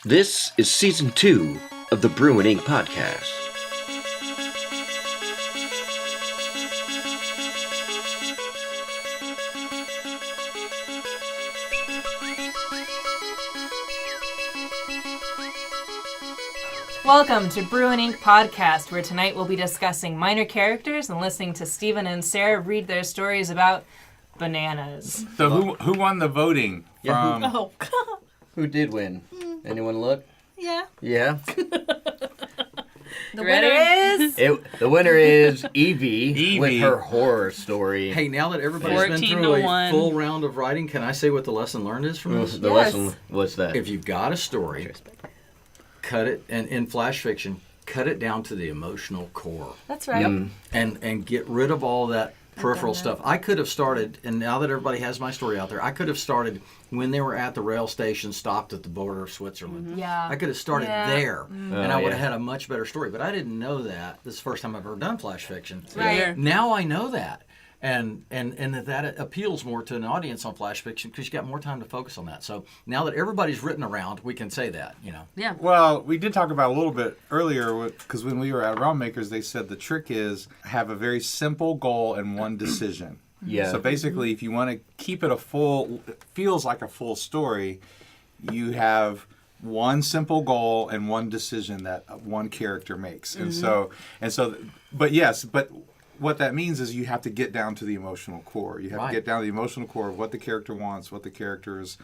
This is Season 2 of the Brew and Ink podcast. Welcome to Brew and Ink podcast, where tonight we'll be discussing minor characters and listening to Stephen and Sarah read their stories about bananas. So who won the voting? Yeah, Oh, Who did win? Anyone look? yeah. Yeah. The winner is... The winner is Evie, Evie. with her horror story. Hey, now that everybody's been 14 through to a 1. full round of writing, can I say what the lesson learned is from this? The Yes. lesson, what's that? If you've got a story, cut it, and in flash fiction, cut it down to the emotional core. That's right. And get rid of all that peripheral stuff. I could have started, and now that everybody has my story out there, I could have started when they were at the rail station, stopped at the border of Switzerland. Yeah. I could have started Yeah. there, and I would have yeah. had a much better story. But I didn't know that. This is the first time I've ever done flash fiction. Right. Now I know that. And that appeals more to an audience on flash fiction because you got more time to focus on that. So now that everybody's written around, we can say that, you know. Yeah. Well, we did talk about it a little bit earlier because when we were at Realm Makers, they said the trick is have a very simple goal and one decision. Yeah. So basically, if you want to keep it it feels like a full story, you have one simple goal and one decision that one character makes. And so, but what that means is you have to get down to the emotional core. You have Right. to get down to the emotional core of what the character wants, what the character is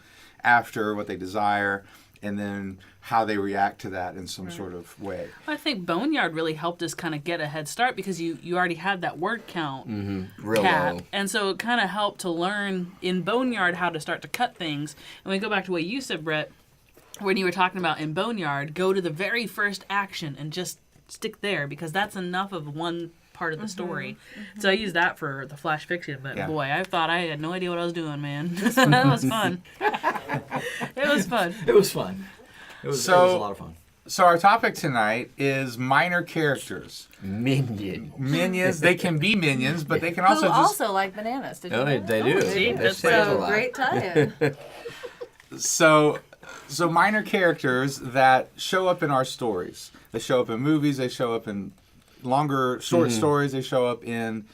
after, what they desire, and then how they react to that in some sort of way. I think Boneyard really helped us kind of get a head start because you already had that word count Real cap. low. And so it kind of helped to learn in Boneyard how to start to cut things. And we go back to what you said, Brett, when you were talking about in Boneyard, go to the very first action and just stick there because that's enough of one part of the story. So I used that for the flash fiction, but Yeah. boy, I thought I had no idea what I was doing, man. That was fun. It was fun. It was fun. It was a lot of fun. So our topic tonight is minor characters. Minion. Minions, they can be minions, but they can Who also also like bananas. Did you Oh, know they that? do. see, They that's say it a So lot. great tie-in. So minor characters that show up in our stories. They show up in movies, they show up in longer short stories, they show up in,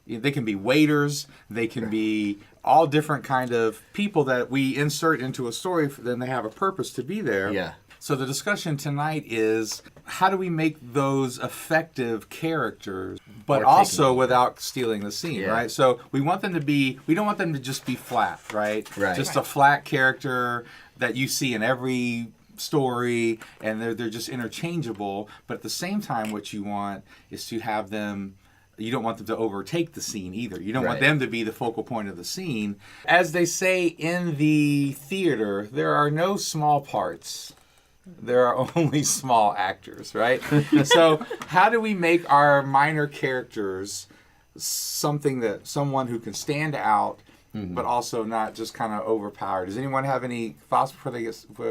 they can be waiters, they can be all different kind of people that we insert into a story, then they have a purpose to be there. Yeah. So the discussion tonight is how do we make those effective characters, but Or also taking- without stealing the scene, Yeah. right? So we want them to be, we don't want them to just be flat, right? Right. Just a flat character that you see in every story and they're just interchangeable. But at the same time, what you want is to have them, you don't want them to overtake the scene either. You don't want Right. them to be the focal point of the scene. As they say in the theater, there are no small parts. There are only small actors, right? So how do we make our minor characters someone who can stand out, but also not just kind of overpowered? Does anyone have any thoughts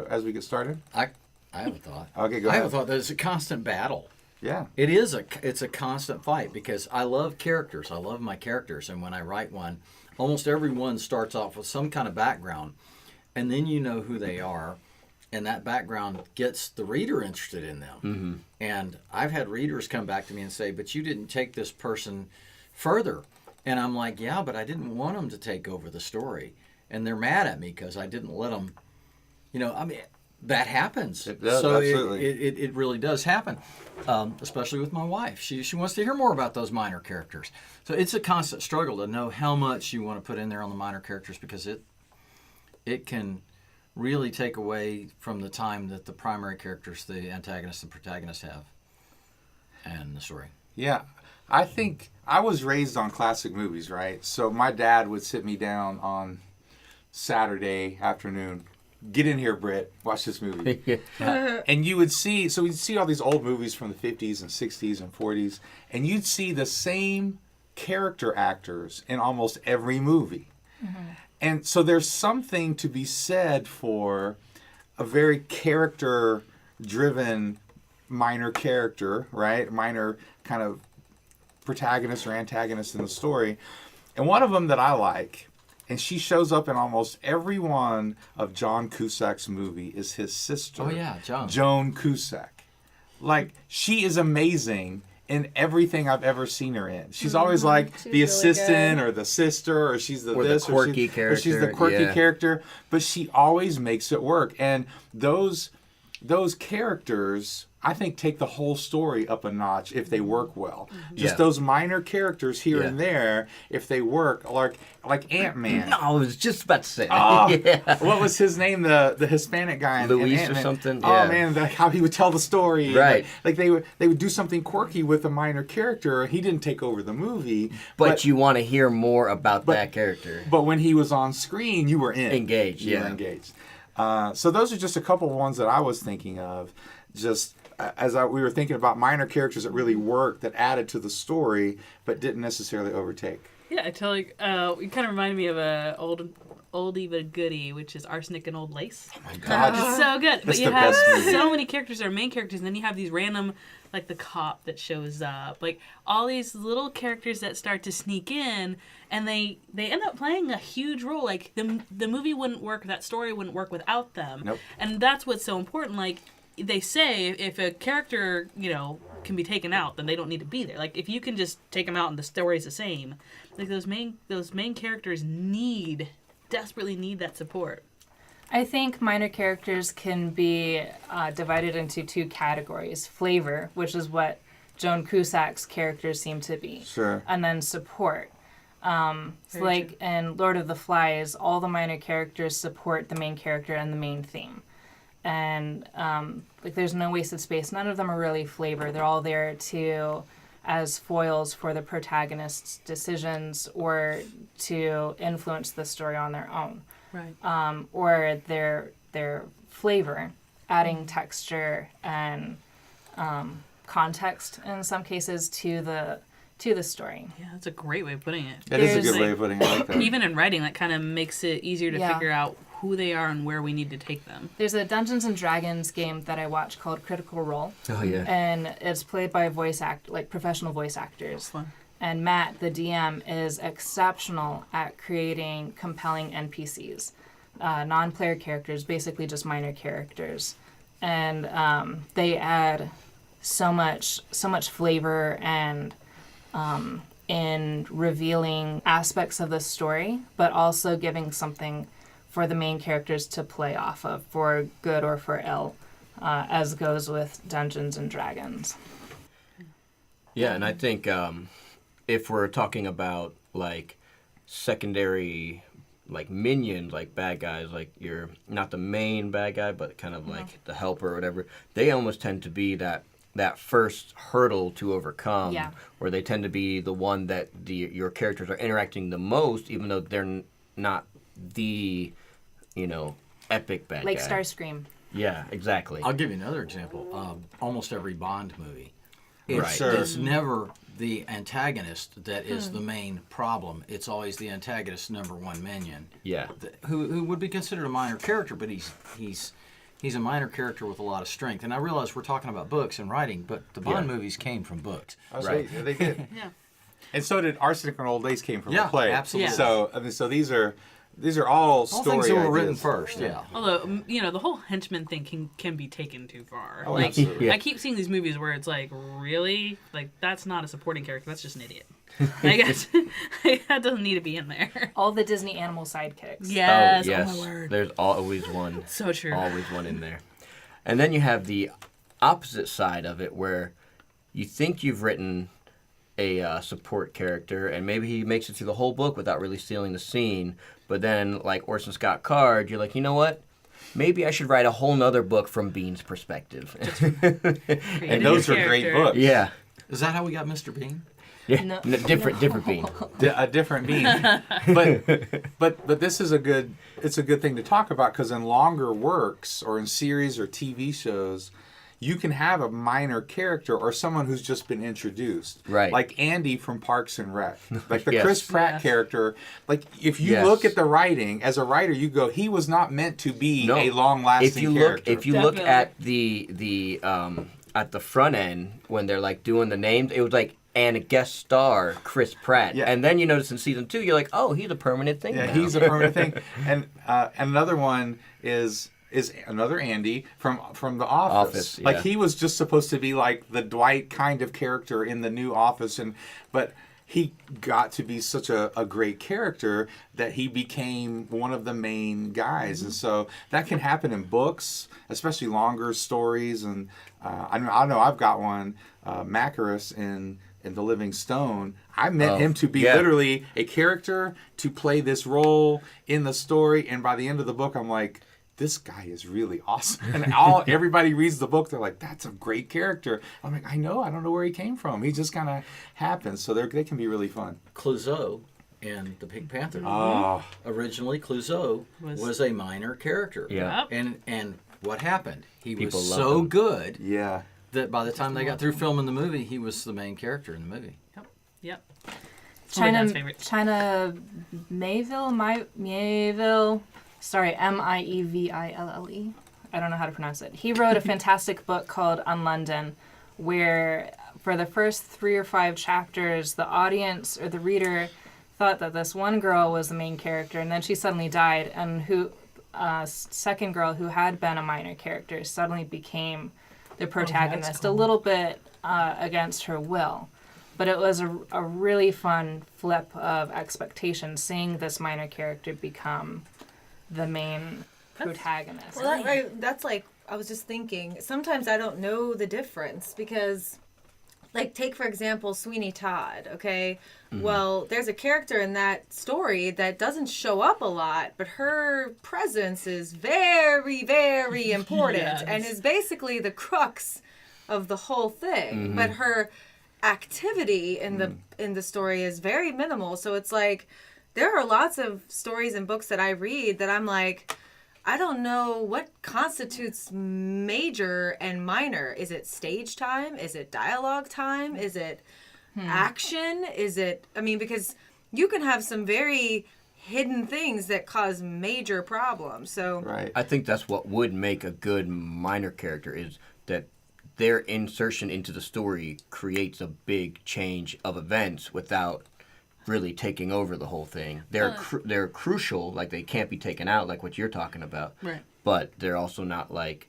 as we get started? I have a thought. Okay, go I ahead. have a thought that it's a constant battle. Yeah. It's a constant fight because I love characters. I love my characters, and when I write one, almost everyone starts off with some kind of background, and then you know who they are, and that background gets the reader interested in them. And I've had readers come back to me and say, "But you didn't take this person further," and I'm like, "Yeah, but I didn't want them to take over the story," and they're mad at me because I didn't let them. You know, I mean. That happens. It does, so absolutely. it really does happen, especially with my wife. She wants to hear more about those minor characters. So it's a constant struggle to know how much you want to put in there on the minor characters because it can really take away from the time that the primary characters, the antagonist and protagonist, have and the story. Yeah. I think I was raised on classic movies, right? So my dad would sit me down on Saturday afternoon. Get in here, Britt. Watch this movie. And you would see, so we'd see all these old movies from the 50s and 60s and 40s, and you'd see the same character actors in almost every movie. And so there's something to be said for a very character-driven minor character, right? Minor kind of protagonist or antagonist in the story. And one of them that I like And she shows up in almost every one of John Cusack's movie is his sister. Oh, yeah, Joan. Joan Cusack. Like, she is amazing in everything I've ever seen her in. She's always like She's the really assistant good. or the sister or she's the Or the this quirky or she's the character, quirky yeah. character. But she always makes it work. And those characters, I think, take the whole story up a notch if they work well. Just Yeah. those minor characters here Yeah. and there, if they work, like Ant-Man. No, I was just about to say that. Oh, Yeah. what was his name? The Hispanic guy in Luis or Ant-Man. something? Oh Yeah. man, how he would tell the story. Right. Like they would do something quirky with a minor character. He didn't take over the movie, But you want to hear more about that character. But when he was on screen, you were in. Engaged, You were yeah. engaged. So those are just a couple of ones that I was thinking of. Just we were thinking about minor characters that really worked, that added to the story, but didn't necessarily overtake. Yeah, I tell you, it kind of reminded me of a oldie but goodie, which is Arsenic and Old Lace. Oh my God. It's so good. That's But you the have best movie. so many characters that are main characters, and then you have these random, like the cop that shows up, like all these little characters that start to sneak in, and they end up playing a huge role. Like the movie wouldn't work, that story wouldn't work without them. Nope. And that's what's so important. Like they say, if a character, can be taken out, then they don't need to be there. Like if you can just take them out and the story's the same, like those main characters desperately need that support. I think minor characters can be divided into two categories: flavor, which is what Joan Cusack's characters seem to be, Sure. and then support. So Very like in Lord of the Flies, all the minor characters support the main character and the main theme. And like there's no wasted space. None of them are really flavor. They're all there as foils for the protagonist's decisions or to influence the story on their own. Right. Or their flavor, adding texture and context in some cases to the story. Yeah, that's a great way of putting it. That is a There's- good way of putting it. I like that. Even in writing, that kind of makes it easier to Yeah. figure out who they are and where we need to take them. There's a Dungeons and Dragons game that I watch called Critical Role, Oh, yeah. and it's played by professional voice actors. Fun. And Matt, the DM, is exceptional at creating compelling NPCs, non-player characters, basically just minor characters, and they add so much flavor and in revealing aspects of the story, but also giving something for the main characters to play off of, for good or for ill, as goes with Dungeons and Dragons. Yeah, and I think if we're talking about like secondary, like minions, like bad guys, like you're not the main bad guy, but kind of like the helper or whatever, they almost tend to be that first hurdle to overcome, Yeah. where they tend to be the one that your characters are interacting the most, even though they're not the, epic bad Like guy. Starscream. Yeah, exactly. I'll give you another example. Almost every Bond movie. Right. Sure. It's never the antagonist that is the main problem. It's always the antagonist's number one minion, Yeah. who would be considered a minor character, but he's a minor character with a lot of strength. And I realize we're talking about books and writing, but the Bond Yeah. movies came from books. Oh, so Right. they did. Yeah. And so did Arsenic and Old Lace came from Yeah, a play. absolutely. So these are all All story things that were ideas. written first, yeah. Although, the whole henchman thing can be taken too far. Oh, like, absolutely. Yeah. I keep seeing these movies where it's like, really? Like, that's not a supporting character. That's just an idiot. I guess that doesn't need to be in there. All the Disney animal sidekicks. Yes. Oh, yes. Oh, my word. There's always one. So true. Always one in there. And then you have the opposite side of it where you think you've written a support character and maybe he makes it through the whole book without really stealing the scene. But then, like Orson Scott Card, you're like, you know what? Maybe I should write a whole nother book from Bean's perspective. And those are great books. Yeah. Is that how we got Mr. Bean? Yeah. No. Different Bean. A different being. but this is it's a good thing to talk about because in longer works or in series or TV shows, you can have a minor character or someone who's just been introduced. Right. Like Andy from Parks and Rec. Like the Yes. Chris Pratt Yes. character. Like if you Yes. look at the writing, as a writer, you go, he was not meant to be No. a long-lasting character. If you look Definitely. at the at the front end when they're like doing the names, it was like and a guest star, Chris Pratt. Yeah. And then you notice in season 2, you're like, oh, he's a permanent thing Yeah, now. he's a permanent thing. And another one is another Andy from The Office. Office, Like yeah. he was just supposed to be like the Dwight kind of character in the new Office, but he got to be such a great character that he became one of the main guys. And so that can happen in books, especially longer stories. And I know I've got one, Macarus in The Living Stone. I meant him to be literally a character to play this role in the story. And by the end of the book, I'm like, this guy is really awesome. And everybody reads the book, they're like, that's a great character. I'm like, I don't know where he came from. He just kind of happens. So they can be really fun. Clouseau in the Pink Panther. Oh, Originally, Clouseau was a minor character. Yeah. And what happened? He People was loved so him. good yeah. that by the time they got through filming the movie, he was the main character in the movie. Yep. One of my dad's China favorites. China Mieville. Sorry, Mieville. I don't know how to pronounce it. He wrote a fantastic book called On London, where for the first 3 or 5 chapters, the audience or the reader thought that this one girl was the main character, and then she suddenly died, and second girl who had been a minor character suddenly became the protagonist, a little bit against her will. But it was a really fun flip of expectations, seeing this minor character become the main protagonist. Well, that's like, I was just thinking, sometimes I don't know the difference because, like, take for example Sweeney Todd, okay? Well, there's a character in that story that doesn't show up a lot, but her presence is very, very important Yes. and is basically the crux of the whole thing. But her activity in the story is very minimal. So it's like, there are lots of stories and books that I read that I'm like, I don't know what constitutes major and minor. Is it stage time? Is it dialogue time? Is it action? Is it, because you can have some very hidden things that cause major problems. So Right. I think that's what would make a good minor character, is that their insertion into the story creates a big change of events without really taking over the whole thing. They're crucial, like they can't be taken out, like what you're talking about. Right. But they're also not like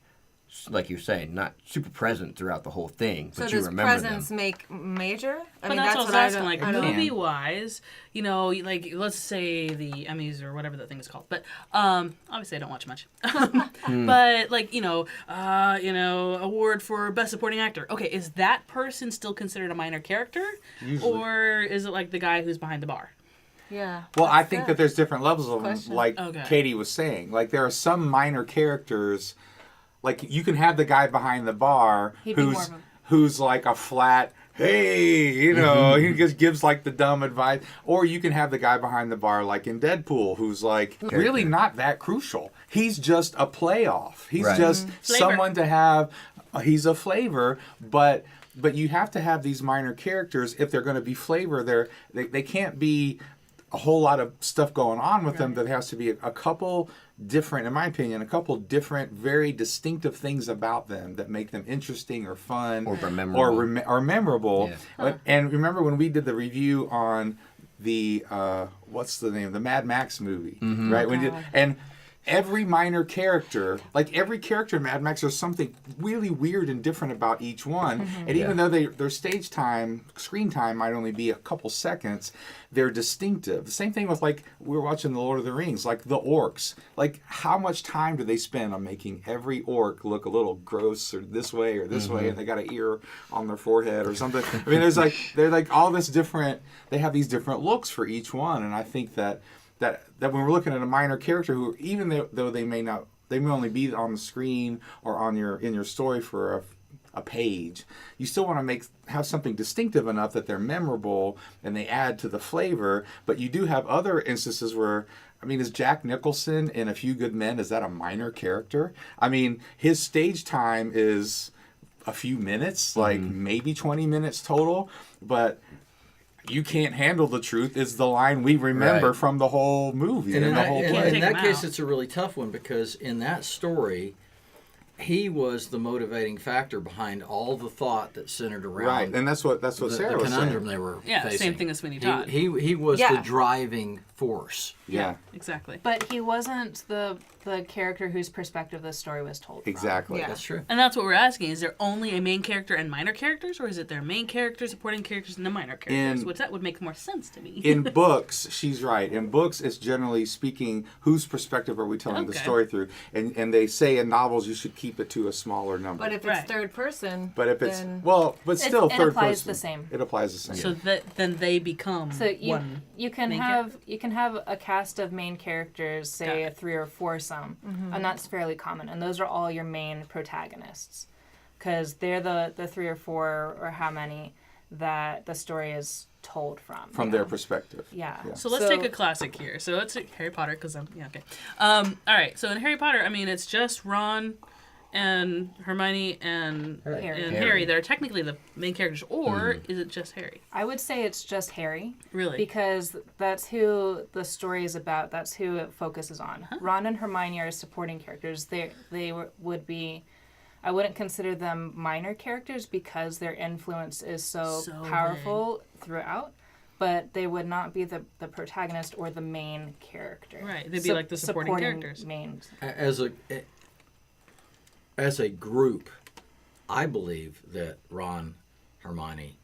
you're saying, not super present throughout the whole thing. So But you does remember presence them. make major? But that's what I was asking. Like I don't- movie-wise, like let's say the Emmys or whatever that thing is called. But obviously, I don't watch much. But like award for best supporting actor. Okay, is that person still considered a minor character, Usually. or is it like the guy who's behind the bar? Yeah. Well, I think that there's different levels of them, Question. like Okay. Katie was saying. Like there are some minor characters, like you can have the guy behind the bar He'd be more of a- who's like a flat, hey, he just gives like the dumb advice. Or you can have the guy behind the bar like in Deadpool who's like really not that crucial. He's just a playoff. He's Right. just Flavor. someone to have. He's a flavor, but you have to have these minor characters if they're going to be flavor. They can't be a whole lot of stuff going on with them. There has to be a couple different, in my opinion, very distinctive things about them that make them interesting or fun Or memorable. or memorable. Yeah. And remember when we did the review on the what's the name, the Mad Max movie, right? And every minor character, like every character in Mad Max, there's something really weird and different about each one. And even though their screen time might only be a couple seconds, they're distinctive. The same thing with like we were watching The Lord of the Rings, like the orcs. Like how much time do they spend on making every orc look a little gross or this way or this way, and they got an ear on their forehead or something? I mean, they're like all this different. They have these different looks for each one, and I think that when we're looking at a minor character who, even though they may only be on the screen or in your story for a page, you still want to have something distinctive enough that they're memorable and they add to the flavor. But you do have other instances where, is Jack Nicholson in A Few Good Men, is that a minor character? His stage time is a few minutes, like maybe 20 minutes total, but you can't handle the truth is the line we remember Right. from the whole movie And and in the that, whole in play. take that them case, out. it's a really tough one because in that story, he was the motivating factor behind all the thought that centered around Right, and that's what Sarah the was conundrum saying. they were Yeah, facing. same thing as Sweeney Todd. He was Yeah. the driving force. Yeah, Exactly. But he wasn't the character whose perspective the story was told from. exactly. Yeah. That's true. And that's what we're asking. Is there only a main character and minor characters, or is it their main characters, supporting characters, and the minor characters? In- Which that would make more sense to me. In books, she's right. In books, it's generally speaking, whose perspective are we telling the Okay. story through? And they say in novels you should keep it to a smaller number. But if it's Right. third person, But if it's then but still it third applies person. the same. It applies the same. So that then they become So one. you can main have a cast of main characters, Got say it. a 3 or 4-some, and that's fairly common. And those are all your main protagonists, because they're the 3 or 4 or how many that the story is told from. From you their know? perspective. Yeah. So let's take a classic here. So let's take Harry Potter because I'm okay. All right. So in Harry Potter, I mean, it's just Ron and Hermione and Harry. Harry that are technically the main characters, or is it just Harry? I would say it's just Harry. Really? Because that's who the story is about. That's who it focuses on. Ron and Hermione are supporting characters. Would be. I wouldn't consider them minor characters because their influence is so So powerful throughout. But they would not be the protagonist or the main character. Right, they'd be like the supporting characters. Main. As a group, I believe that Ron, Hermione,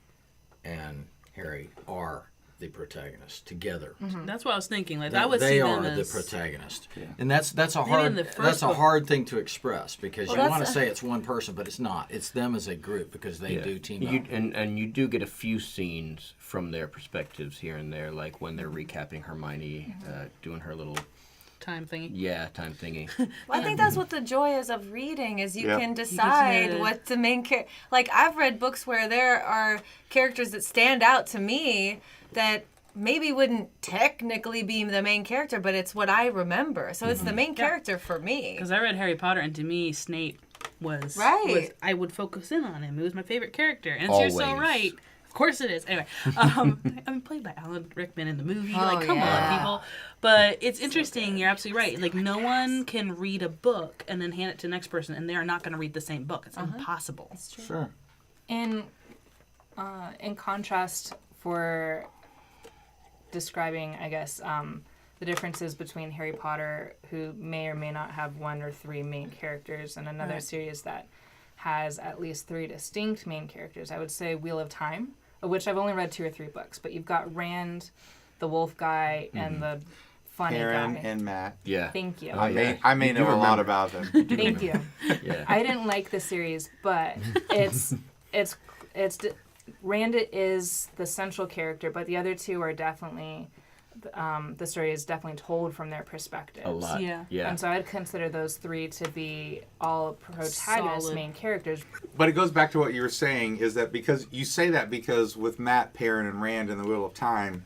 and Harry are the protagonists together. That's what I was thinking. Like I would They see are them the as protagonist, and that's a Maybe hard in the first that's a book- hard thing to express because you that's want to a- say it's one person, but it's not. It's them as a group because they do team up. And you do get a few scenes from their perspectives here and there, like when they're recapping Hermione doing her little time thingy. time thingy. Well, I think that's what the joy is of reading is you Yeah. can decide to- what the main character. Like I've read books where there are characters that stand out to me that maybe wouldn't technically be the main character, but it's what I remember. So it's the main character for me. Because I read Harry Potter, and to me, Snape was Right. Was, I would focus in on him. It was my favorite character, and you're so Always. right. Of course it is. Anyway, I mean, played by Alan Rickman in the movie. Oh, Like, come yeah. on, people. But it's interesting. You're absolutely right. Like, no one can read a book and then hand it to the next person, and they are not going to read the same book. It's impossible. Sure. In contrast, for describing, I guess, the differences between Harry Potter, who may or may not have 1 or 3 main characters, and another series that has at least 3 distinct main characters, I would say Wheel of Time, of which I've only read 2 or 3 books, but you've got Rand, the wolf guy, and the funny Aaron guy. and Matt. Yeah. Thank you. Oh, yeah. I may You do know a lot remember. about them. Thank you. Yeah. I didn't like the series, but it's Rand is the central character, but the other 2 are definitely the story is definitely told from their perspectives. A lot. Yeah. Yeah. And so I'd consider those 3 to be all protagonist Solid. main characters. But it goes back to what you were saying is that because you say that because with Matt, Perrin, and Rand in the Wheel of Time,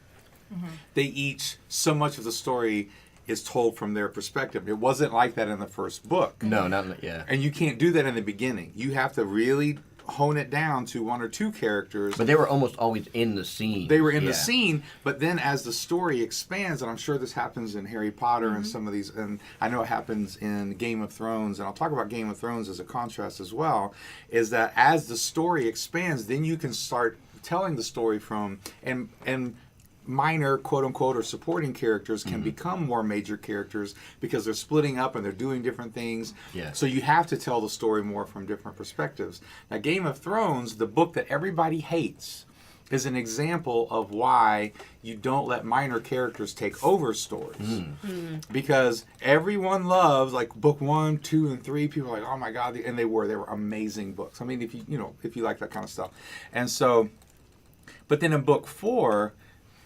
they each, so much of the story is told from their perspective. It wasn't like that in the first book. No, not yeah. And you can't do that in the beginning. You have to really hone it down to 1 or 2 characters. But they were almost always in the scene. They were in the Yeah. scene, but then as the story expands, and I'm sure this happens in Harry Potter and some of these, and I know it happens in Game of Thrones, and I'll talk about Game of Thrones as a contrast as well, is that as the story expands, then you can start telling the story from, and minor quote unquote or supporting characters can become more major characters because they're splitting up and they're doing different things. Yeah. So you have to tell the story more from different perspectives. Now Game of Thrones, the book that everybody hates, is an example of why you don't let minor characters take over stories. Because everyone loves like book 1, 2, and 3. People are like, oh my God, and they were amazing books. I mean, if you like that kind of stuff. And so, but then in book 4,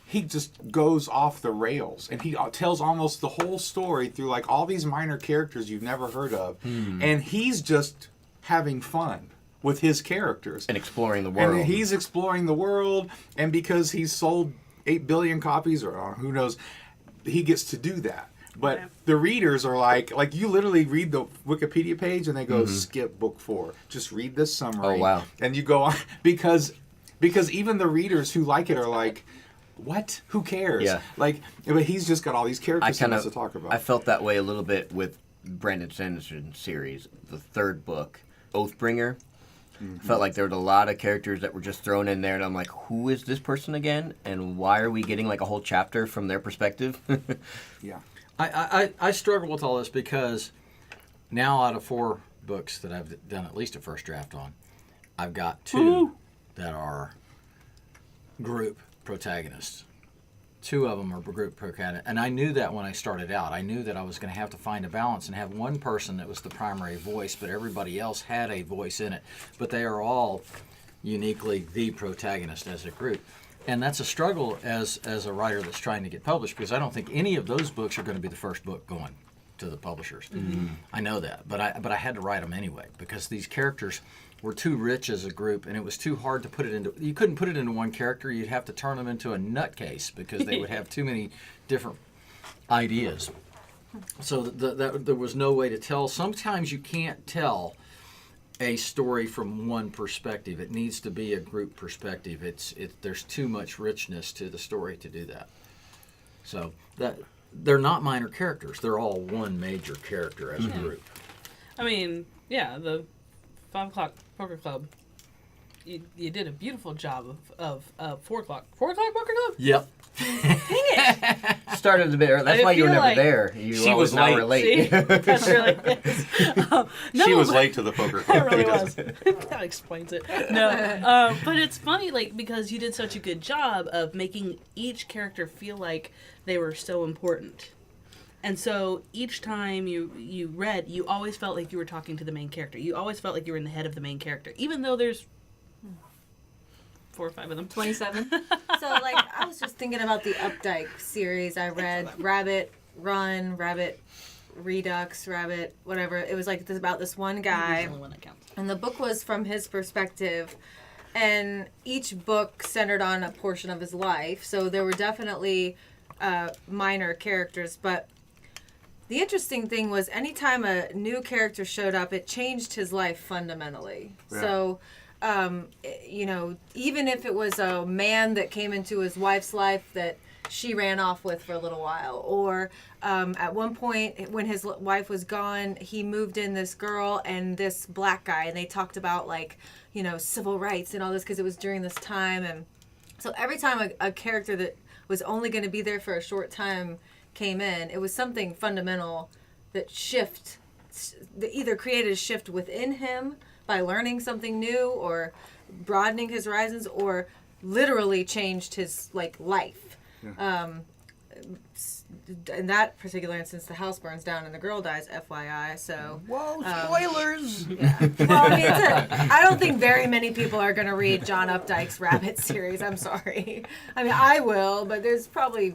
he just goes off the rails and he tells almost the whole story through like all these minor characters you've never heard of. And he's just having fun with his characters. And exploring the world. And he's exploring the world, and because he's sold 8 billion copies, or who knows, he gets to do that. But the readers are like you literally read the Wikipedia page and they go, skip book 4. Just read this summary. Oh, wow. And you go on, because even the readers who like it are like, what? Who cares? Yeah. Like, but he's just got all these characters he wants to talk about. I felt that way a little bit with Brandon Sanderson series, the third book, Oathbringer. Felt like there were a lot of characters that were just thrown in there, and I'm like, who is this person again? And why are we getting like a whole chapter from their perspective? Yeah. I struggle with all this because now out of 4 books that I've done at least a first draft on, I've got 2 that are group protagonists. 2 of them are group protagonists. And I knew that when I started out. I knew that I was going to have to find a balance and have one person that was the primary voice, but everybody else had a voice in it. But they are all uniquely the protagonist as a group. And that's a struggle as a writer that's trying to get published, because I don't think any of those books are going to be the first book going to the publishers. I know that, but I had to write them anyway because these characters were too rich as a group, and it was too hard to put it into. You couldn't put it into one character. You'd have to turn them into a nutcase because they would have too many different ideas. So there was no way to tell. Sometimes you can't tell a story from one perspective. It needs to be a group perspective. There's too much richness to the story to do that. So that they're not minor characters. They're all one major character as a group. I mean, yeah, the 5 o'clock poker club. You did a beautiful job of 4 o'clock. 4 o'clock poker club? Yep. Started a bit early. That's I why you were feel never like- there. You She always was now late. were late. See? That's really no, She was but- late to the poker It club. really was. That explains it. No, but it's funny, like, because you did such a good job of making each character feel like they were so important. And so each time you read, you always felt like you were talking to the main character. You always felt like you were in the head of the main character, even though there's 4 or 5 of them. 27. So, like, I was just thinking about the Updike series I read. Rabbit Run, Rabbit Redux, Rabbit, whatever. It was like about this one He's guy. the only one that counts. And the book was from his perspective. And each book centered on a portion of his life. So there were definitely minor characters. But the interesting thing was anytime a new character showed up, it changed his life fundamentally. Yeah. So, you know, even if it was a man that came into his wife's life that she ran off with for a little while, or at one point when his wife was gone, he moved in this girl and this black guy, and they talked about, like, you know, civil rights and all this because it was during this time. And so every time a character that was only going to be there for a short time came in, it was something fundamental that either created a shift within him by learning something new or broadening his horizons, or literally changed his, like, life. In that particular instance, the house burns down and the girl dies, FYI. So, Whoa, spoilers! yeah. Well, I mean, I don't think very many people are going to read John Updike's Rabbit series. I'm sorry. I mean, I will, but there's probably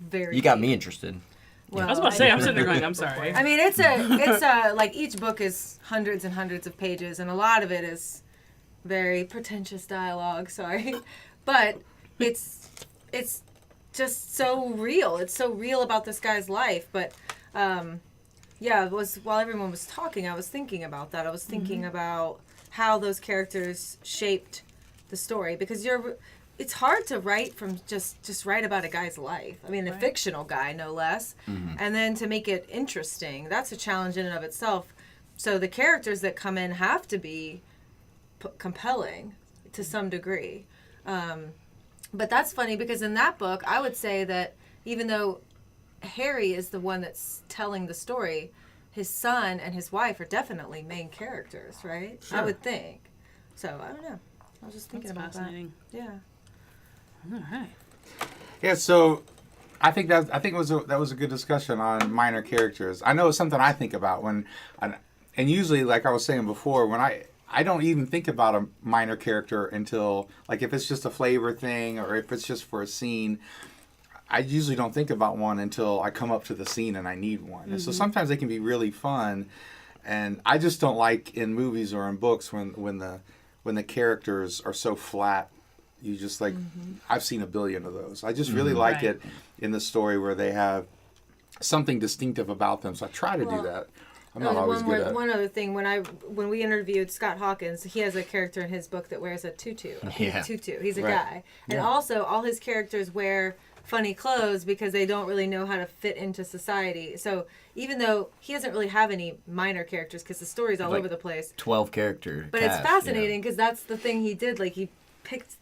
very. You got me interested. Well, I was about to say, I'm sitting there going, I'm sorry. I mean, it's a like each book is hundreds and hundreds of pages, and a lot of it is very pretentious dialogue. Sorry, but it's just so real. It's so real about this guy's life. But yeah, it was while everyone was talking, I was thinking about that. I was thinking about how those characters shaped the story, because it's hard to write from just write about a guy's life. I mean, a fictional guy, no less. And then to make it interesting, that's a challenge in and of itself. So the characters that come in have to be compelling to some degree. But that's funny because in that book, I would say that even though Harry is the one that's telling the story, his son and his wife are definitely main characters, right? Sure. I would think. So, I don't know. I was just thinking That's about fascinating. that. Yeah. All right. Yeah, so I think that was a good discussion on minor characters. I know it's something I think about and usually, like I was saying before, when I don't even think about a minor character until, like, if it's just a flavor thing or if it's just for a scene, I usually don't think about one until I come up to the scene and I need one. And so sometimes they can be really fun, and I just don't like in movies or in books when the characters are so flat. You just like, I've seen a billion of those. I just really like Right. it in the story where they have something distinctive about them. So I try to do that. I'm not always good at it. One other thing, when we interviewed Scott Hawkins, he has a character in his book that wears a tutu. Yeah. Tutu. He's a Right. guy. And also, all his characters wear funny clothes because they don't really know how to fit into society. So even though he doesn't really have any minor characters because the story's all Like over the place, 12 character but cast, it's fascinating because that's the thing he did. Like, he picked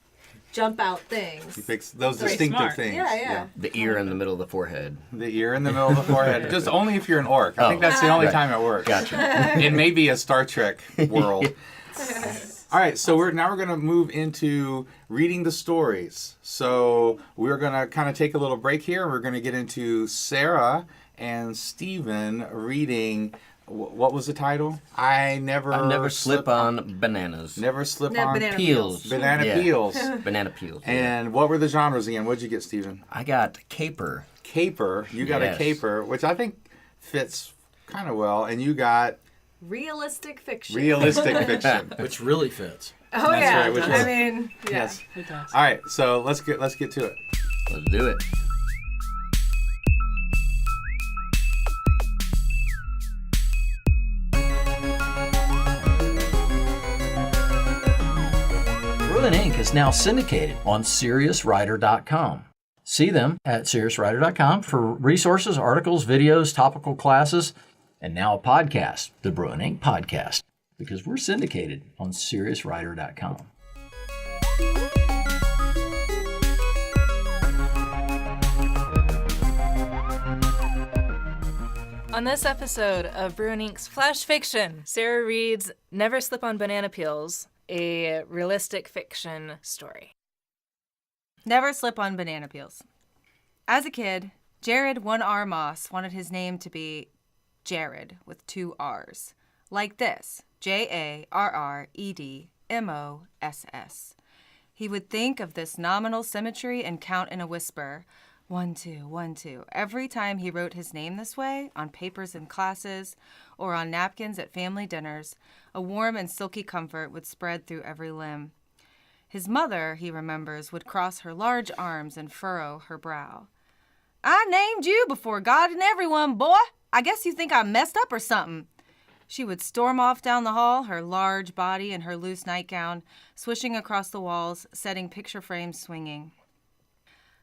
jump out things. He picks those Very distinctive smart. things. Yeah. The ear in the middle of the forehead. The ear in the middle of the forehead. Just only if you're an orc. I think that's the only Right. time it works. Gotcha. It may be a Star Trek world. All right, so we're going to move into reading the stories. So we're going to kind of take a little break here. We're going to get into Sarah and Stephen reading. What was the title? I never slip on bananas. Never slip No, on banana peels. banana Yeah. peels. Banana peels. yeah. And what were the genres again? What'd you get, Stephen? I got caper. Caper. You got Yes. a caper, which I think fits kind of well. And you got Realistic fiction. realistic fiction. Which really fits. Oh That's yeah. right, which I one? mean, yeah. Yes. It does. All right, so let's get to it. Let's do it. Bruin Inc. is now syndicated on SeriousWriter.com. See them at SeriousWriter.com for resources, articles, videos, topical classes, and now a podcast, the Bruin Inc. Podcast, because we're syndicated on SeriousWriter.com. On this episode of Bruin Inc.'s Flash Fiction, Sarah reads Never Slip on Banana Peels, a realistic fiction story. Never slip on banana peels. As a kid, Jared One R Moss wanted his name to be Jared with 2 R's. Like this, JARREDMOSS. He would think of this nominal symmetry and count in a whisper, 1, 2, 1, 2, every time he wrote his name this way on papers in classes or on napkins at family dinners. A warm and silky comfort would spread through every limb. His mother, he remembers, would cross her large arms and furrow her brow. I named you before God and everyone, boy. I guess you think I messed up or something. She would storm off down the hall, her large body in her loose nightgown, swishing across the walls, setting picture frames swinging.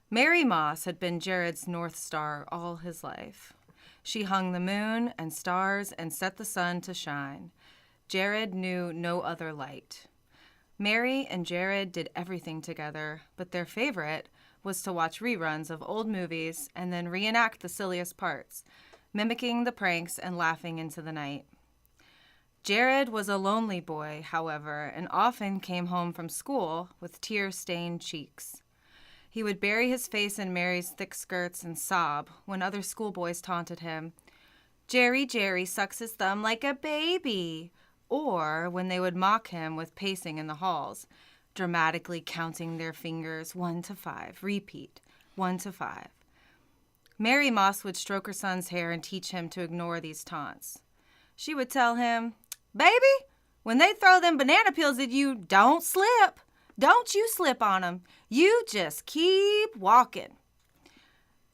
Mary Moss had been Jared's North Star all his life. She hung the moon and stars and set the sun to shine. Jared knew no other light. Mary and Jared did everything together, but their favorite was to watch reruns of old movies and then reenact the silliest parts, mimicking the pranks and laughing into the night. Jared was a lonely boy, however, and often came home from school with tear-stained cheeks. He would bury his face in Mary's thick skirts and sob when other schoolboys taunted him. Jerry sucks his thumb like a baby. Or when they would mock him with pacing in the halls, dramatically counting their fingers 1 to 5. Repeat, 1 to 5. Mary Moss would stroke her son's hair and teach him to ignore these taunts. She would tell him, "Baby, when they throw them banana peels at you, don't slip. Don't you slip on them. You just keep walking."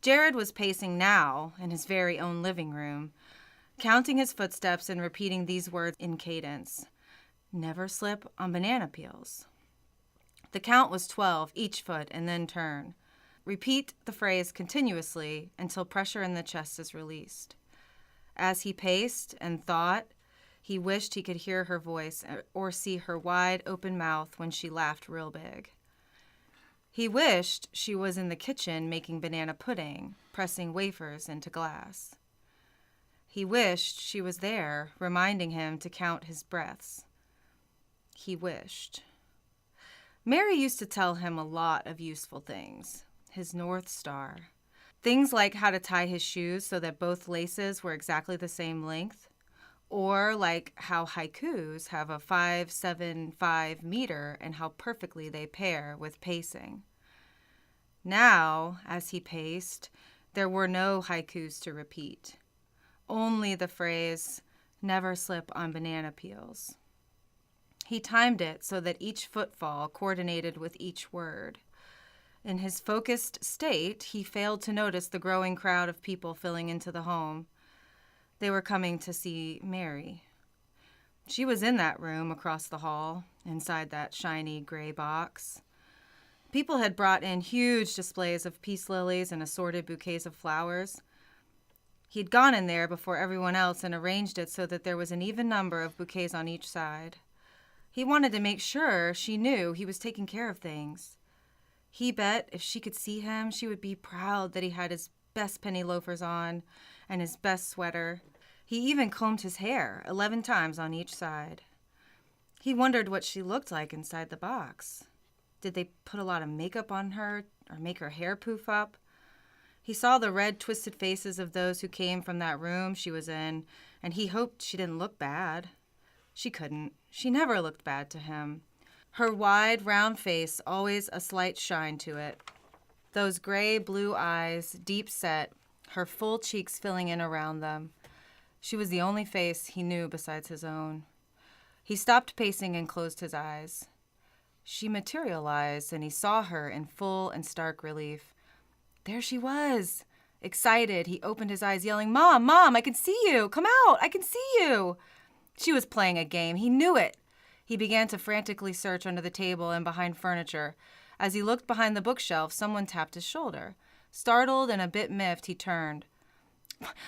Jared was pacing now in his very own living room, counting his footsteps and repeating these words in cadence. Never slip on banana peels. The count was 12, each foot, and then turn. Repeat the phrase continuously until pressure in the chest is released. As he paced and thought, he wished he could hear her voice or see her wide open mouth when she laughed real big. He wished she was in the kitchen making banana pudding, pressing wafers into glass. He wished she was there, reminding him to count his breaths. He wished. Mary used to tell him a lot of useful things. His North Star. Things like how to tie his shoes so that both laces were exactly the same length, or like how haikus have a 5-7-5 meter and how perfectly they pair with pacing. Now, as he paced, there were no haikus to repeat. Only the phrase, "Never slip on banana peels." He timed it so that each footfall coordinated with each word. In his focused state, he failed to notice the growing crowd of people filling into the home. They were coming to see Mary. She was in that room across the hall, inside that shiny gray box. People had brought in huge displays of peace lilies and assorted bouquets of flowers. He'd gone in there before everyone else and arranged it so that there was an even number of bouquets on each side. He wanted to make sure she knew he was taking care of things. He bet if she could see him, she would be proud that he had his best penny loafers on and his best sweater. He even combed his hair 11 times on each side. He wondered what she looked like inside the box. Did they put a lot of makeup on her or make her hair poof up? He saw the red, twisted faces of those who came from that room she was in, and he hoped she didn't look bad. She couldn't. She never looked bad to him. Her wide, round face, always a slight shine to it. Those gray blue eyes, deep set, her full cheeks filling in around them. She was the only face he knew besides his own. He stopped pacing and closed his eyes. She materialized, and he saw her in full and stark relief. There she was. Excited, he opened his eyes, yelling, "Mom, Mom, I can see you! Come out! I can see you!" She was playing a game. He knew it. He began to frantically search under the table and behind furniture. As he looked behind the bookshelf, someone tapped his shoulder. Startled and a bit miffed, he turned.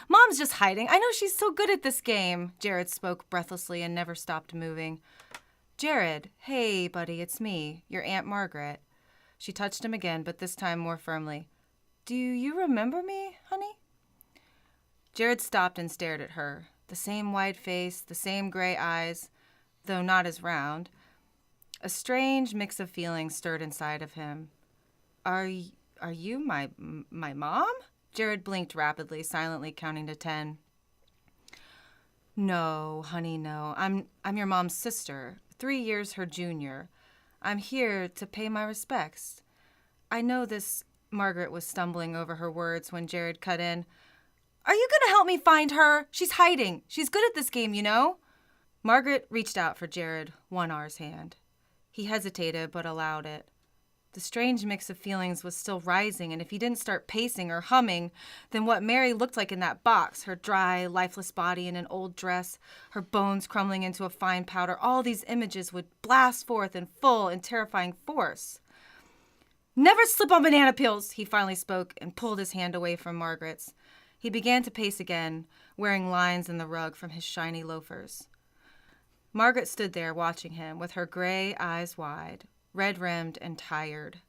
"Mom's just hiding. I know she's so good at this game." Jared spoke breathlessly and never stopped moving. "Jared, hey, buddy, it's me, your Aunt Margaret." She touched him again, but this time more firmly. "Do you remember me, honey?" Jared stopped and stared at her. The same wide face, the same gray eyes, though not as round. A strange mix of feelings stirred inside of him. Are you my mom?" Jared blinked rapidly, silently counting to 10. "No, honey, no. I'm your mom's sister, 3 years her junior. I'm here to pay my respects." "I know this," Margaret was stumbling over her words when Jared cut in. "Are you going to help me find her? She's hiding. She's good at this game, you know." Margaret reached out for Jared, one R's hand. He hesitated but allowed it. The strange mix of feelings was still rising, and if he didn't start pacing or humming, then what Mary looked like in that box, her dry, lifeless body in an old dress, her bones crumbling into a fine powder, all these images would blast forth in full and terrifying force. "Never slip on banana peels," he finally spoke and pulled his hand away from Margaret's. He began to pace again, wearing lines in the rug from his shiny loafers. Margaret stood there watching him with her gray eyes wide, red-rimmed and tired.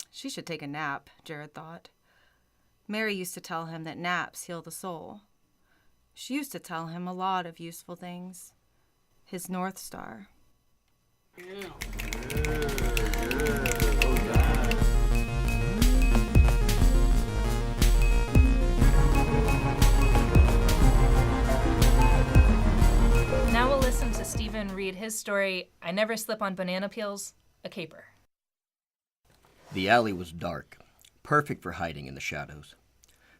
She should take a nap, Jared thought. Mary used to tell him that naps heal the soul. She used to tell him a lot of useful things. His North Star. Now we'll listen to Stephen read his story, I Never Slip on Banana Peels, a caper. The alley was dark, perfect for hiding in the shadows.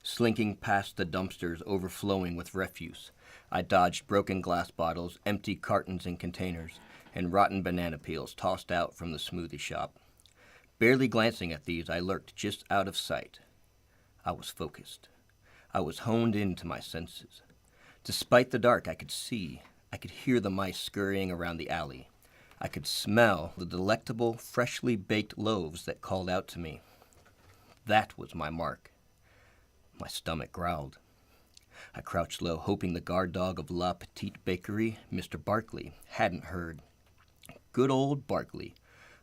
Slinking past the dumpsters overflowing with refuse, I dodged broken glass bottles, empty cartons and containers, and rotten banana peels tossed out from the smoothie shop. Barely glancing at these, I lurked just out of sight. I was focused. I was honed into my senses. Despite the dark, I could see. I could hear the mice scurrying around the alley. I could smell the delectable, freshly baked loaves that called out to me. That was my mark. My stomach growled. I crouched low, hoping the guard dog of La Petite Bakery, Mr. Barkley, hadn't heard. Good old Barkley.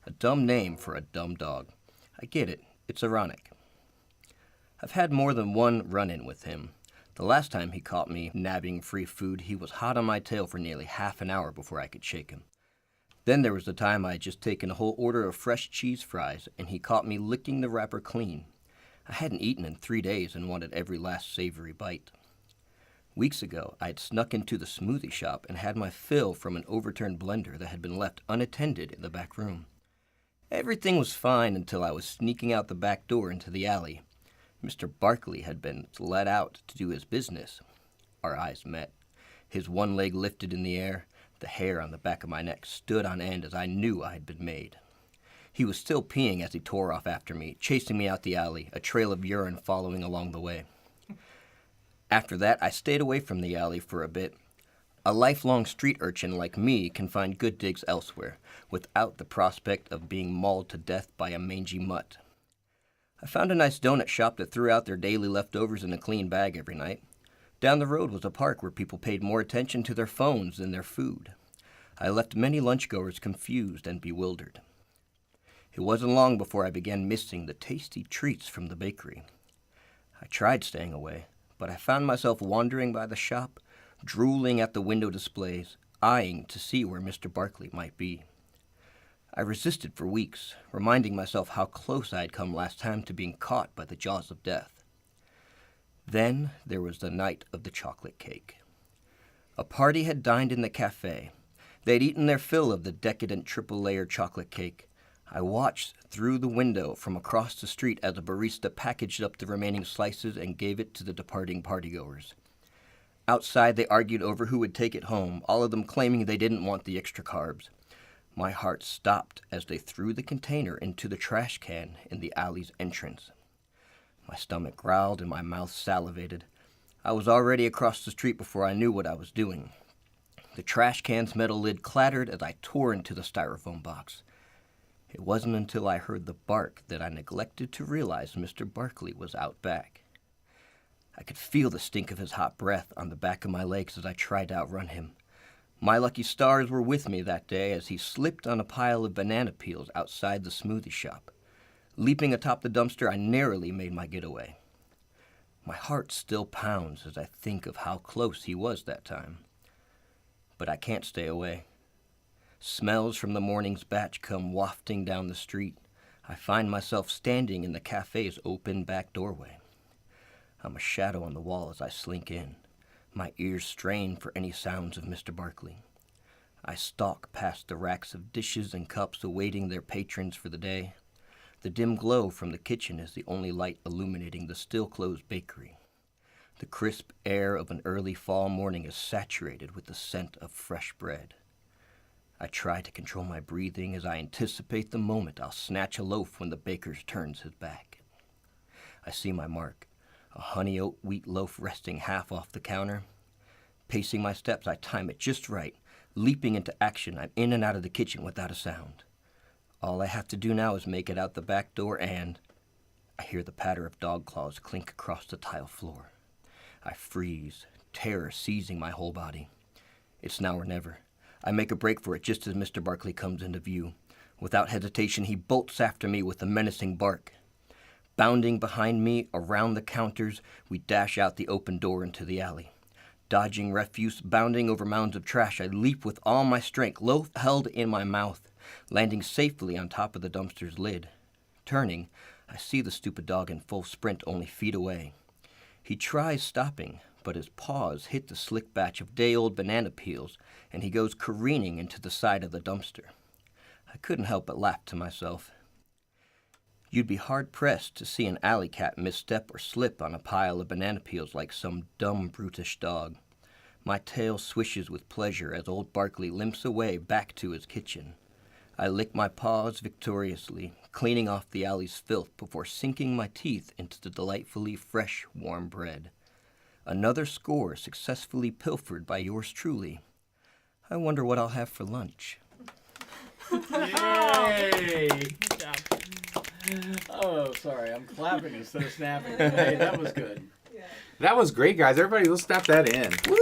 A dumb name for a dumb dog. I get it. It's ironic. I've had more than one run-in with him. The last time he caught me nabbing free food, he was hot on my tail for nearly half an hour before I could shake him. Then there was the time I had just taken a whole order of fresh cheese fries, and he caught me licking the wrapper clean. I hadn't eaten in 3 days and wanted every last savory bite. Weeks ago, I had snuck into the smoothie shop and had my fill from an overturned blender that had been left unattended in the back room. Everything was fine until I was sneaking out the back door into the alley. Mr. Barkley had been let out to do his business. Our eyes met. His one leg lifted in the air. The hair on the back of my neck stood on end as I knew I had been made. He was still peeing as he tore off after me, chasing me out the alley, a trail of urine following along the way. After that, I stayed away from the alley for a bit. A lifelong street urchin like me can find good digs elsewhere, without the prospect of being mauled to death by a mangy mutt. I found a nice donut shop that threw out their daily leftovers in a clean bag every night. Down the road was a park where people paid more attention to their phones than their food. I left many lunchgoers confused and bewildered. It wasn't long before I began missing the tasty treats from the bakery. I tried staying away, but I found myself wandering by the shop, drooling at the window displays, eyeing to see where Mr. Barkley might be. I resisted for weeks, reminding myself how close I had come last time to being caught by the jaws of death. Then there was the night of the chocolate cake. A party had dined in the cafe. They had eaten their fill of the decadent triple-layer chocolate cake. I watched through the window from across the street as a barista packaged up the remaining slices and gave it to the departing partygoers. Outside, they argued over who would take it home, all of them claiming they didn't want the extra carbs. My heart stopped as they threw the container into the trash can in the alley's entrance. My stomach growled and my mouth salivated. I was already across the street before I knew what I was doing. The trash can's metal lid clattered as I tore into the styrofoam box. It wasn't until I heard the bark that I neglected to realize Mr. Barkley was out back. I could feel the stink of his hot breath on the back of my legs as I tried to outrun him. My lucky stars were with me that day as he slipped on a pile of banana peels outside the smoothie shop. Leaping atop the dumpster, I narrowly made my getaway. My heart still pounds as I think of how close he was that time. But I can't stay away. Smells from the morning's batch come wafting down the street. I find myself standing in the cafe's open back doorway. I'm a shadow on the wall as I slink in, my ears strain for any sounds of Mr. Barkley. I stalk past the racks of dishes and cups awaiting their patrons for the day. The dim glow from the kitchen is the only light illuminating the still-closed bakery. The crisp air of an early fall morning is saturated with the scent of fresh bread. I try to control my breathing as I anticipate the moment I'll snatch a loaf when the baker turns his back. I see my mark. A honey oat wheat loaf resting half off the counter. Pacing my steps, I time it just right. Leaping into action, I'm in and out of the kitchen without a sound. All I have to do now is make it out the back door and I hear the patter of dog claws clink across the tile floor. I freeze, terror seizing my whole body. It's now or never. I make a break for it just as Mr. Barkley comes into view. Without hesitation, he bolts after me with a menacing bark. Bounding behind me, around the counters, we dash out the open door into the alley. Dodging refuse, bounding over mounds of trash, I leap with all my strength, loaf held in my mouth, landing safely on top of the dumpster's lid. Turning, I see the stupid dog in full sprint only feet away. He tries stopping, but his paws hit the slick batch of day-old banana peels, and he goes careening into the side of the dumpster. I couldn't help but laugh to myself. You'd be hard-pressed to see an alley cat misstep or slip on a pile of banana peels like some dumb, brutish dog. My tail swishes with pleasure as old Barkley limps away back to his kitchen. I lick my paws victoriously, cleaning off the alley's filth before sinking my teeth into the delightfully fresh, warm bread. Another score successfully pilfered by yours truly. I wonder what I'll have for lunch. Yay! Good job. Oh, sorry. I'm clapping instead of snapping. Hey, that was good. That was great, guys. Everybody, let's snap that in. Woo!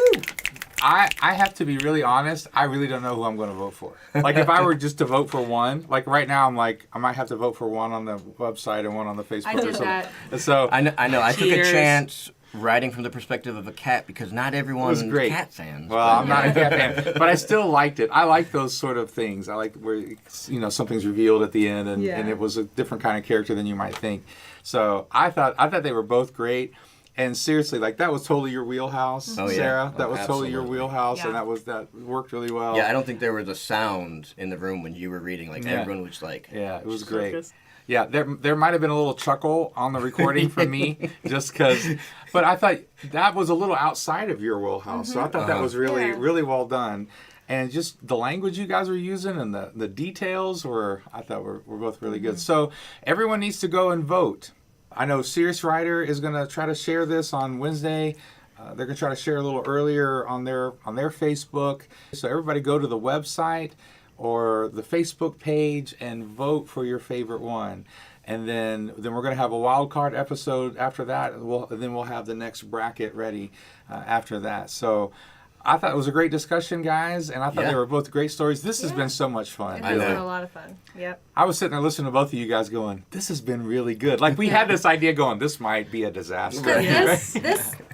I have to be really honest. I really don't know who I'm going to vote for. Like, if I were just to vote for one, like right now, I'm like, I might have to vote for one on the website and one on the Facebook. I did or something. that. And so I know. I took a Cheers. chance writing from the perspective of a cat because not everyone's great. cat fans. Well, I'm not a cat fan, but I still liked it. I like those sort of things. I like where something's revealed at the end, and it was a different kind of character than you might think. So I thought they were both great. And seriously, like that was totally your wheelhouse, Oh, yeah. Sarah. Oh, that was totally your absolutely. wheelhouse, Yeah. and that worked really well. Yeah, I don't think there was a sound in the room when you were reading. Like Yeah. everyone was like, Yeah, it was great. Focus. Yeah, there might have been a little chuckle on the recording from me, just because. But I thought that was a little outside of your wheelhouse, so I thought that was really, Yeah. really well done. And just the language you guys were using and the details were both really good. So everyone needs to go and vote. I know Serious Writer is going to try to share this on Wednesday. They're going to try to share a little earlier on their Facebook. So everybody go to the website or the Facebook page and vote for your favorite one. And then we're going to have a wild card episode after that. And then we'll have the next bracket ready after that. So I thought it was a great discussion, guys, and I thought they were both great stories. This has been so much fun. It has been a lot of fun. Yep. I was sitting there listening to both of you guys going, this has been really good. Like, we had this idea going, this might be a disaster.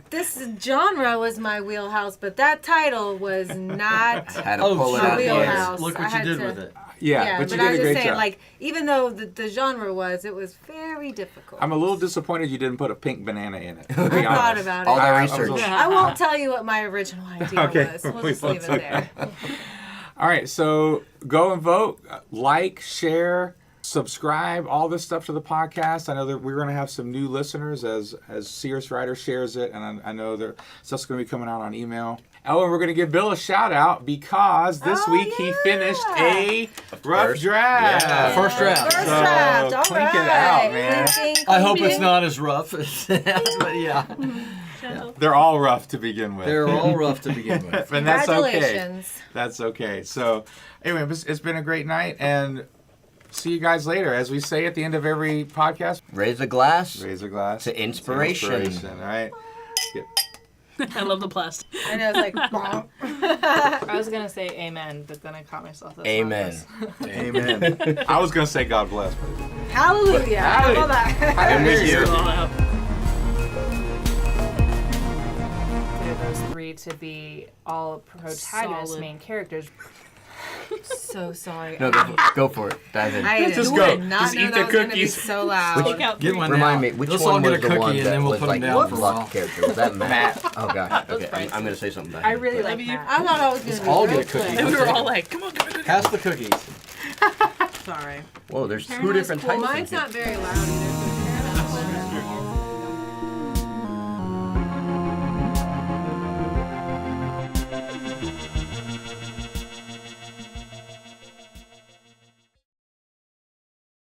This genre was my wheelhouse, but that title was not Had to pull it my out. wheelhouse. Look I what you had did to- with it. Yeah, but you I did was a just great saying, job. like, even though the genre it was very difficult. I'm a little disappointed you didn't put a pink banana in it. I thought about it. All that I was a research. little- I won't tell you what my original idea Okay, was. We'll we just leave it won't. there. All right, so go and vote, like, share, subscribe, all this stuff to the podcast. I know that we're going to have some new listeners as Sears Writer shares it, and I know that stuff's going to be coming out on email. Oh, and we're going to give Bill a shout out because this week he finished a rough draft. Yeah. First draft. First So, draft. All clink right. it out, man. Clinking, I hope it's clinking. not as rough as that, but yeah. They're all rough to begin with. They're all rough to begin with. and that's okay. Congratulations. That's okay. So, anyway, it's been a great night, and see you guys later. As we say at the end of every podcast, Raise a glass. raise a glass To inspiration. All right. I love the plastic. I know, it's like, bonk. I was gonna say amen, but then I caught myself. That's not Amen. this. Amen. I was going to say God bless. But Hallelujah. How about that? I'm with you. Consider those three to be all protagonists, Solid. main characters. So sorry. No, go for it. Dive in. I Just did go. not Just know eat that the was gonna be cookies. so loud. Take out Get three. one Remind now. me, which Let's one all get was a the cookie one and that then we'll was put like them down for a luck while. character? Was that Matt? Oh gosh. Those Okay, prices. I'm gonna say something about I him, really but- like you. Matt. I thought I was going to all be get real a cookie. quick. And we were all like, come on, come on. Pass the cookies. Sorry. Whoa, there's two different Well, types. mine's of not very loud either.